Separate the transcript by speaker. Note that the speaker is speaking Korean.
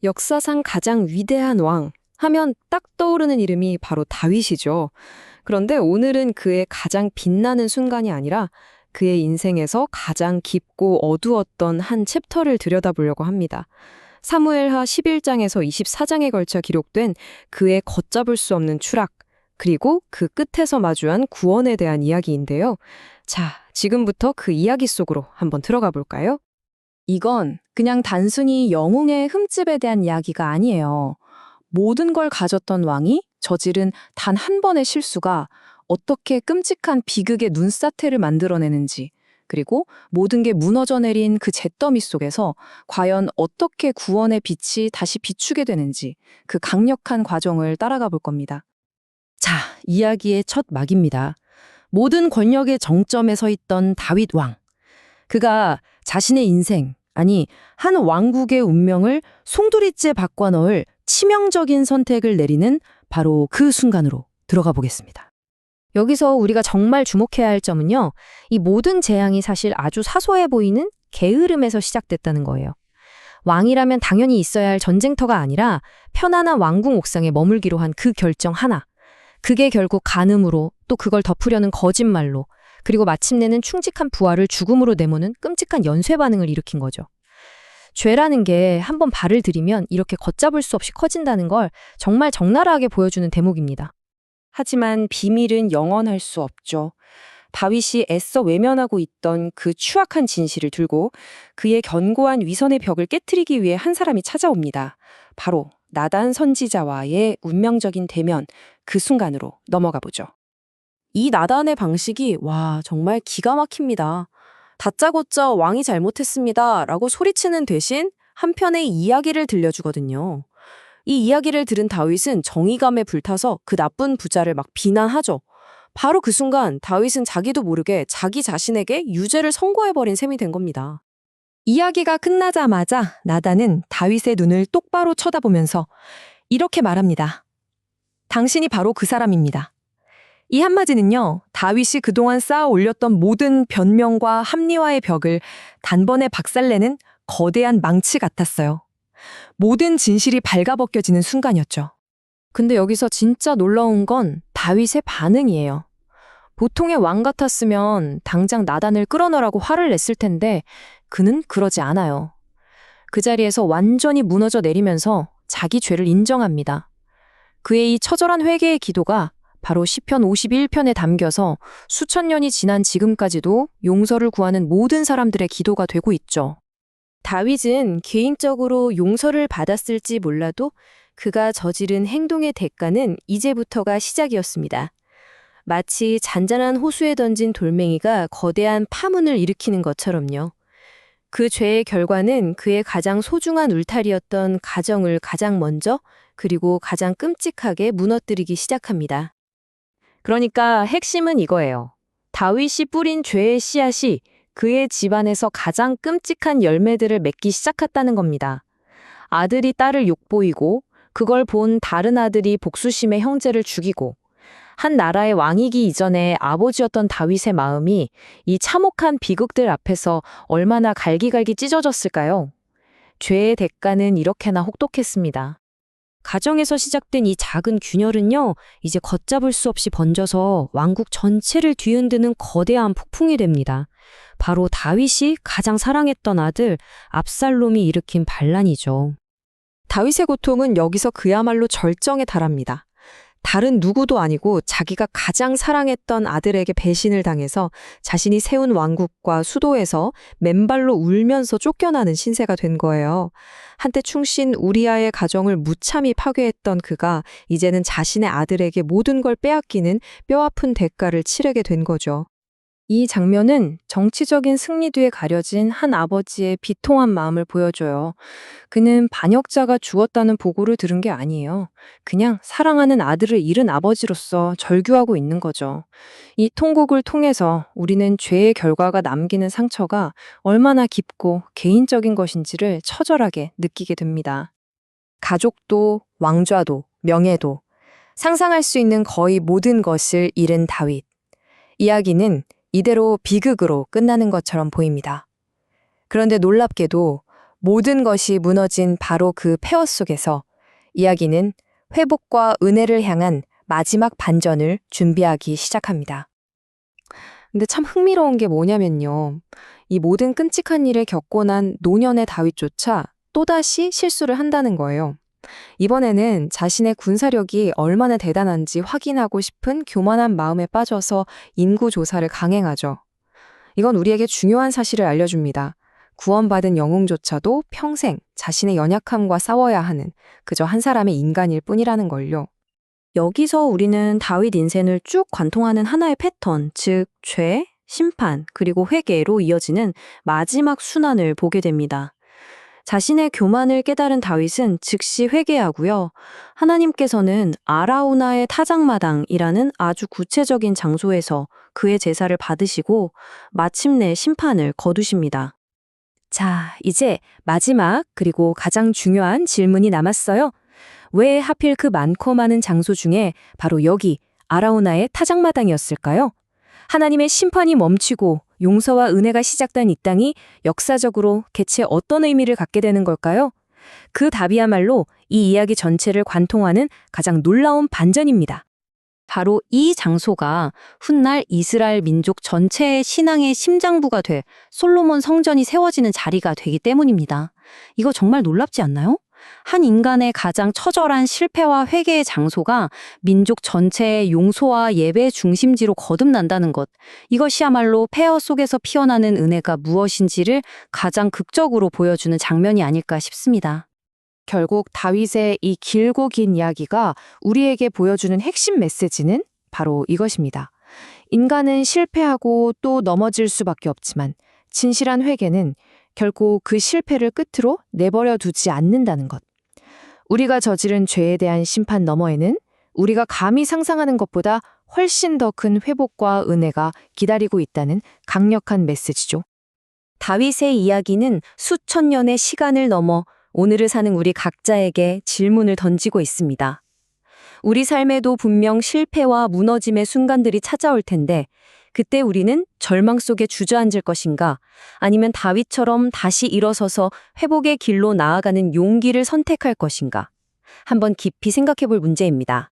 Speaker 1: 역사상 가장 위대한 왕 하면 딱 떠오르는 이름이 바로 다윗이죠. 그런데 오늘은 그의 가장 빛나는 순간이 아니라 그의 인생에서 가장 깊고 어두웠던 한 챕터를 들여다보려고 합니다. 사무엘하 11장에서 24장에 걸쳐 기록된 그의 걷잡을 수 없는 추락, 그리고 그 끝에서 마주한 구원에 대한 이야기인데요. 자, 지금부터 그 이야기 속으로 한번 들어가 볼까요?
Speaker 2: 이건 그냥 단순히 영웅의 흠집에 대한 이야기가 아니에요. 모든 걸 가졌던 왕이 저지른 단 한 번의 실수가 어떻게 끔찍한 비극의 눈사태를 만들어내는지, 그리고 모든 게 무너져 내린 그 잿더미 속에서 과연 어떻게 구원의 빛이 다시 비추게 되는지 그 강력한 과정을 따라가 볼 겁니다.
Speaker 3: 자, 이야기의 첫 막입니다. 모든 권력의 정점에 서 있던 다윗 왕. 그가 자신의 인생, 아니 한 왕국의 운명을 송두리째 바꿔 넣을 치명적인 선택을 내리는 바로 그 순간으로 들어가 보겠습니다.
Speaker 4: 여기서 우리가 정말 주목해야 할 점은요. 이 모든 재앙이 사실 아주 사소해 보이는 게으름에서 시작됐다는 거예요. 왕이라면 당연히 있어야 할 전쟁터가 아니라 편안한 왕궁 옥상에 머물기로 한 그 결정 하나. 그게 결국 간음으로, 또 그걸 덮으려는 거짓말로, 그리고 마침내는 충직한 부하를 죽음으로 내모는 끔찍한 연쇄 반응을 일으킨 거죠. 죄라는 게 한번 발을 들이면 이렇게 걷잡을 수 없이 커진다는 걸 정말 적나라하게 보여주는 대목입니다.
Speaker 2: 하지만 비밀은 영원할 수 없죠. 다윗이 애써 외면하고 있던 그 추악한 진실을 들고 그의 견고한 위선의 벽을 깨트리기 위해 한 사람이 찾아옵니다. 바로 나단 선지자와의 운명적인 대면, 그 순간으로 넘어가 보죠. 이 나단의 방식이 정말 기가 막힙니다. 다짜고짜 왕이 잘못했습니다 라고 소리치는 대신 한편의 이야기를 들려주거든요. 이 이야기를 들은 다윗은 정의감에 불타서 그 나쁜 부자를 막 비난하죠. 바로 그 순간 다윗은 자기도 모르게 자기 자신에게 유죄를 선고해버린 셈이 된 겁니다.
Speaker 1: 이야기가 끝나자마자 나단은 다윗의 눈을 똑바로 쳐다보면서 이렇게 말합니다. 당신이 바로 그 사람입니다. 이 한마디는요, 다윗이 그동안 쌓아 올렸던 모든 변명과 합리화의 벽을 단번에 박살내는 거대한 망치 같았어요. 모든 진실이 발가벗겨지는 순간이었죠.
Speaker 4: 근데 여기서 진짜 놀라운 건 다윗의 반응이에요. 보통의 왕 같았으면 당장 나단을 끌어넣으라고 화를 냈을 텐데 그는 그러지 않아요. 그 자리에서 완전히 무너져 내리면서 자기 죄를 인정합니다. 그의 이 처절한 회개의 기도가 바로 시편 51편에 담겨서 수천 년이 지난 지금까지도 용서를 구하는 모든 사람들의 기도가 되고 있죠.
Speaker 2: 다윗은 개인적으로 용서를 받았을지 몰라도 그가 저지른 행동의 대가는 이제부터가 시작이었습니다. 마치 잔잔한 호수에 던진 돌멩이가 거대한 파문을 일으키는 것처럼요. 그 죄의 결과는 그의 가장 소중한 울타리였던 가정을 가장 먼저, 그리고 가장 끔찍하게 무너뜨리기 시작합니다. 그러니까 핵심은 이거예요. 다윗이 뿌린 죄의 씨앗이 그의 집안에서 가장 끔찍한 열매들을 맺기 시작했다는 겁니다. 아들이 딸을 욕보이고 그걸 본 다른 아들이 복수심에 형제를 죽이고 한 나라의 왕이기 이전에 아버지였던 다윗의 마음이 이 참혹한 비극들 앞에서 얼마나 갈기갈기 찢어졌을까요? 죄의 대가는 이렇게나 혹독했습니다.
Speaker 4: 가정에서 시작된 이 작은 균열은요, 이제 걷잡을 수 없이 번져서 왕국 전체를 뒤흔드는 거대한 폭풍이 됩니다. 바로 다윗이 가장 사랑했던 아들 압살롬이 일으킨 반란이죠.
Speaker 1: 다윗의 고통은 여기서 그야말로 절정에 달합니다. 다른 누구도 아니고 자기가 가장 사랑했던 아들에게 배신을 당해서 자신이 세운 왕국과 수도에서 맨발로 울면서 쫓겨나는 신세가 된 거예요. 한때 충신 우리아의 가정을 무참히 파괴했던 그가 이제는 자신의 아들에게 모든 걸 빼앗기는 뼈아픈 대가를 치르게 된 거죠.
Speaker 2: 이 장면은 정치적인 승리 뒤에 가려진 한 아버지의 비통한 마음을 보여줘요. 그는 반역자가 죽었다는 보고를 들은 게 아니에요. 그냥 사랑하는 아들을 잃은 아버지로서 절규하고 있는 거죠. 이 통곡을 통해서 우리는 죄의 결과가 남기는 상처가 얼마나 깊고 개인적인 것인지를 처절하게 느끼게 됩니다. 가족도, 왕좌도, 명예도, 상상할 수 있는 거의 모든 것을 잃은 다윗. 이야기는 이대로 비극으로 끝나는 것처럼 보입니다. 그런데 놀랍게도 모든 것이 무너진 바로 그 폐허 속에서 이야기는 회복과 은혜를 향한 마지막 반전을 준비하기 시작합니다.
Speaker 1: 근데 참 흥미로운 게 뭐냐면요. 이 모든 끔찍한 일을 겪고 난 노년의 다윗조차 또다시 실수를 한다는 거예요. 이번에는 자신의 군사력이 얼마나 대단한지 확인하고 싶은 교만한 마음에 빠져서 인구조사를 강행하죠. 이건 우리에게 중요한 사실을 알려줍니다. 구원받은 영웅조차도 평생 자신의 연약함과 싸워야 하는 그저 한 사람의 인간일 뿐이라는 걸요.
Speaker 4: 여기서 우리는 다윗 인생을 쭉 관통하는 하나의 패턴, 즉 죄, 심판, 그리고 회개로 이어지는 마지막 순환을 보게 됩니다. 자신의 교만을 깨달은 다윗은 즉시 회개하고요. 하나님께서는 아라우나의 타작마당이라는 아주 구체적인 장소에서 그의 제사를 받으시고 마침내 심판을 거두십니다. 자, 이제 마지막 그리고 가장 중요한 질문이 남았어요. 왜 하필 그 많고 많은 장소 중에 바로 여기 아라우나의 타작마당이었을까요? 하나님의 심판이 멈추고 용서와 은혜가 시작된 이 땅이 역사적으로 대체 어떤 의미를 갖게 되는 걸까요? 그 답이야말로 이 이야기 전체를 관통하는 가장 놀라운 반전입니다. 바로 이 장소가 훗날 이스라엘 민족 전체의 신앙의 심장부가 돼 솔로몬 성전이 세워지는 자리가 되기 때문입니다. 이거 정말 놀랍지 않나요? 한 인간의 가장 처절한 실패와 회개의 장소가 민족 전체의 용서와 예배의 중심지로 거듭난다는 것. 이것이야말로 폐허 속에서 피어나는 은혜가 무엇인지를 가장 극적으로 보여주는 장면이 아닐까 싶습니다.
Speaker 2: 결국 다윗의 이 길고 긴 이야기가 우리에게 보여주는 핵심 메시지는 바로 이것입니다. 인간은 실패하고 또 넘어질 수밖에 없지만 진실한 회개는 결코 그 실패를 끝으로 내버려 두지 않는다는 것. 우리가 저지른 죄에 대한 심판 너머에는 우리가 감히 상상하는 것보다 훨씬 더 큰 회복과 은혜가 기다리고 있다는 강력한 메시지죠.
Speaker 4: 다윗의 이야기는 수천 년의 시간을 넘어 오늘을 사는 우리 각자에게 질문을 던지고 있습니다. 우리 삶에도 분명 실패와 무너짐의 순간들이 찾아올 텐데 그때 우리는 절망 속에 주저앉을 것인가? 아니면 다윗처럼 다시 일어서서 회복의 길로 나아가는 용기를 선택할 것인가? 한번 깊이 생각해 볼 문제입니다.